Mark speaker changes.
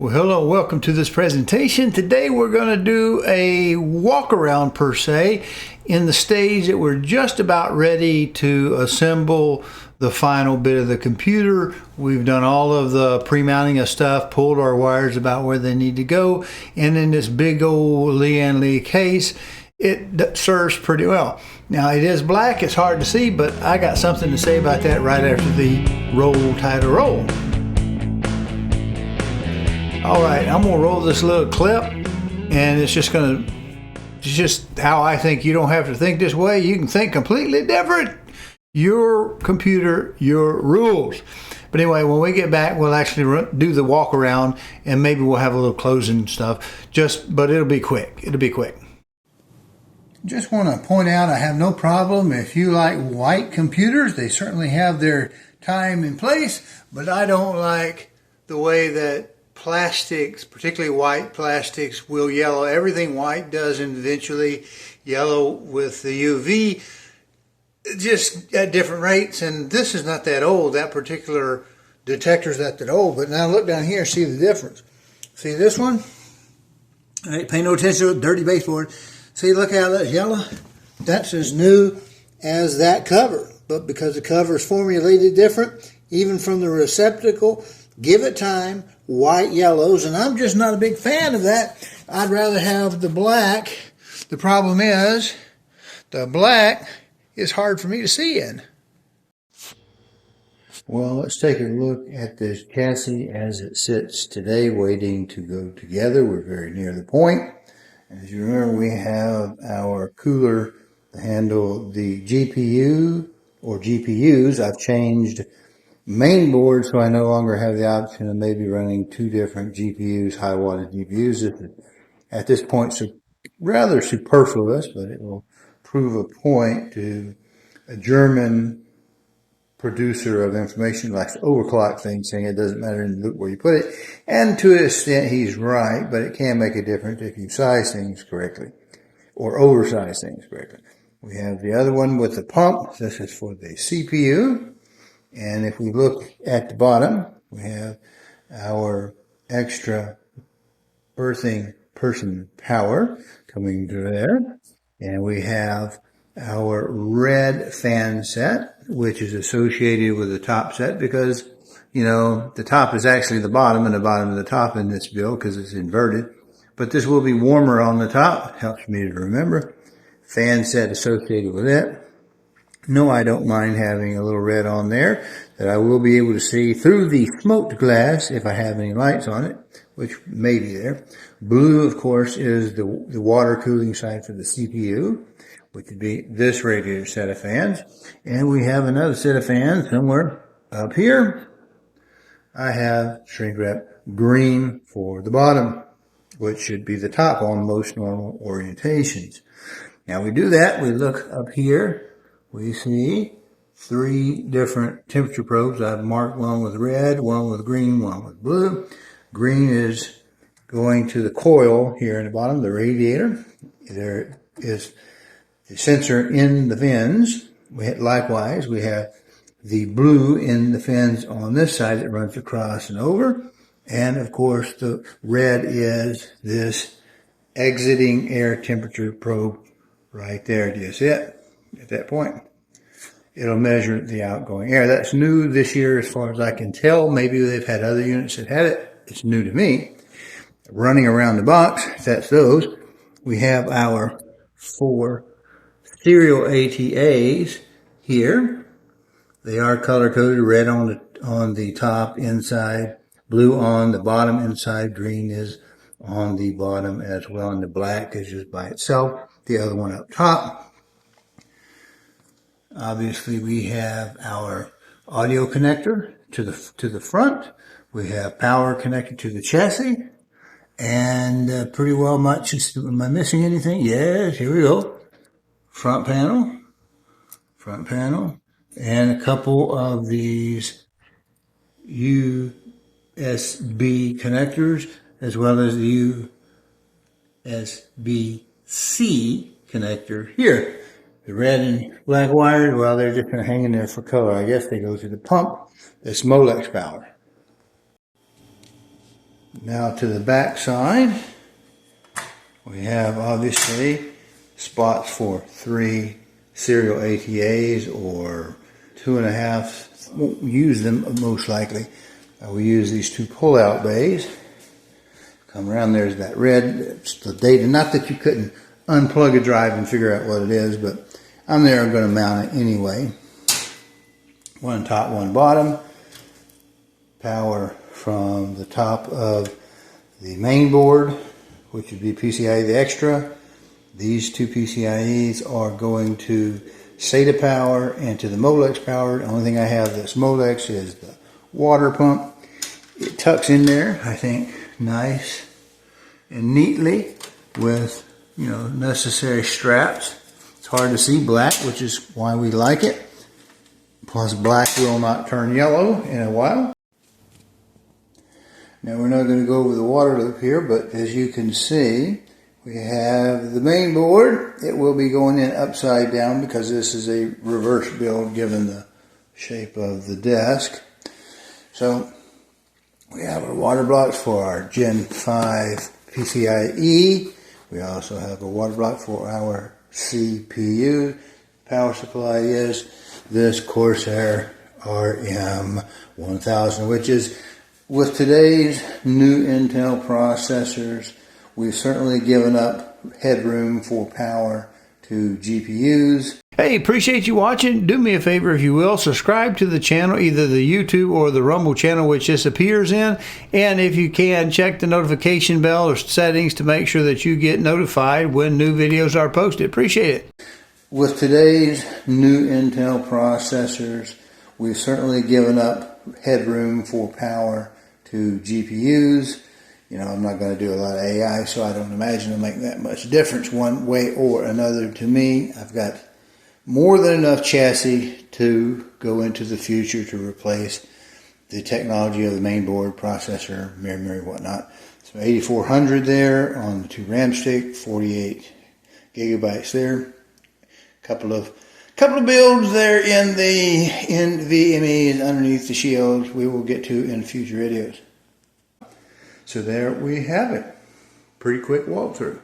Speaker 1: Well, hello, welcome to this presentation. Today we're going to do a walk around per se in the stage that we're just about ready to assemble the final bit of the computer. We've done all of the pre-mounting of stuff, pulled our wires about where they need to go, and in this big old Lian case, it serves pretty well. Now it is black, it's hard to see, but I got something to say about that right after the roll title roll. All right, I'm gonna roll this little clip, and it's just how I think. You don't have to think this way. You can think completely different. Your computer, your rules. But anyway, when we get back, we'll actually do the walk around, and maybe we'll have a little closing stuff. But it'll be quick. It'll be quick. Just want to point out, I have no problem if you like white computers. They certainly have their time and place, but I don't like the way that plastics, particularly white plastics, will yellow. Everything white does eventually yellow with the UV, just at different rates. And this is not that old. That particular detector is not that old. But now look down here, see the difference. See this one? All right, pay no attention to the dirty baseboard. See, look how that's yellow. That's as new as that cover. But because the cover is formulated different, even from the receptacle, give it time, white yellows, and I'm just not a big fan of that. I'd rather have the black. The problem is, the black is hard for me to see in. Well, let's take a look at this chassis as it sits today, waiting to go together. We're very near the point. As you remember, we have our cooler to handle the GPU or GPUs. I've changed main board, so I no longer have the option of maybe running two different GPUs, high wattage GPUs. At this point, it's rather superfluous, but it will prove a point to a German producer of information, likes to overclock things, saying it doesn't matter where you put it. And to an extent, he's right, but it can make a difference if you size things correctly or oversize things correctly. We have the other one with the pump. This is for the CPU. And if we look at the bottom, we have our extra earthing person power coming through there. And we have our red fan set, which is associated with the top set because, you know, the top is actually the bottom and the bottom of the top in this build because it's inverted. But this will be warmer on the top. Helps me to remember. Fan set associated with it. No, I don't mind having a little red on there that I will be able to see through the smoked glass if I have any lights on it, which may be there. Blue, of course, is the water cooling side for the CPU, which would be this radiator set of fans. And we have another set of fans somewhere up here. I have shrink wrap green for the bottom, which should be the top on most normal orientations. Now we do that, we look up here. We see three different temperature probes. I've marked one with red, one with green, one with blue. Green is going to the coil here in the bottom, the radiator. There is the sensor in the fins. Likewise, we have the blue in the fins on this side that runs across and over. And of course, the red is this exiting air temperature probe right there. Do you see it? At that point, it'll measure the outgoing air. That's new this year as far as I can tell. Maybe they've had other units that had it. It's new to me. Running around the box, that's those. We have our 4 serial ATAs here. They are color-coded, red on the top inside, blue on the bottom inside, green is on the bottom as well, and the black is just by itself. The other one up top. Obviously, we have our audio connector to the front. We have power connected to the chassis. And pretty well much. Am I missing anything? Yes, here we go. Front panel. And a couple of these USB connectors, as well as the USB-C connector here. The red and black wires, well, they're just kind of hanging there for color. I guess they go to the pump. That's Molex power. Now to the back side, we have obviously spots for 3 serial ATAs or 2.5. Won't use them most likely. We use these 2 pull-out bays. Come around, there's that red. It's the data. Not that you couldn't unplug a drive and figure out what it is, but I'm there. I'm going to mount it anyway. 1 top, 1 bottom. Power from the top of the main board, which would be PCIe the extra. These 2 PCIes are going to SATA power and to the Molex power. The only thing I have that's Molex is the water pump. It tucks in there, I think, nice and neatly with, you know, necessary straps. It's hard to see black, which is why we like it. Plus, black will not turn yellow in a while. Now, we're not going to go over the water loop here, but as you can see, we have the main board. It will be going in upside down because this is a reverse build given the shape of the desk. So, we have our water blocks for our Gen 5 PCIe. We also have a water block for our CPU. Power supply is this Corsair RM1000, which is, with today's new Intel processors, we've certainly given up headroom for power to GPUs. Hey, appreciate you watching. Do me a favor, if you will, subscribe to the channel, either the YouTube or the Rumble channel, which this appears in. And if you can, check the notification bell or settings to make sure that you get notified when new videos are posted. Appreciate it. With today's new Intel processors, we've certainly given up headroom for power to GPUs. You know, I'm not going to do a lot of AI, so I don't imagine it'll make that much difference one way or another to me. I've got more than enough chassis to go into the future to replace the technology of the main board, processor, memory, whatnot. So 8400 there on the 2 RAM stick, 48 gigabytes there. Couple of builds there in the NVMe's underneath the shields we will get to in future videos. So there we have it. Pretty quick walkthrough.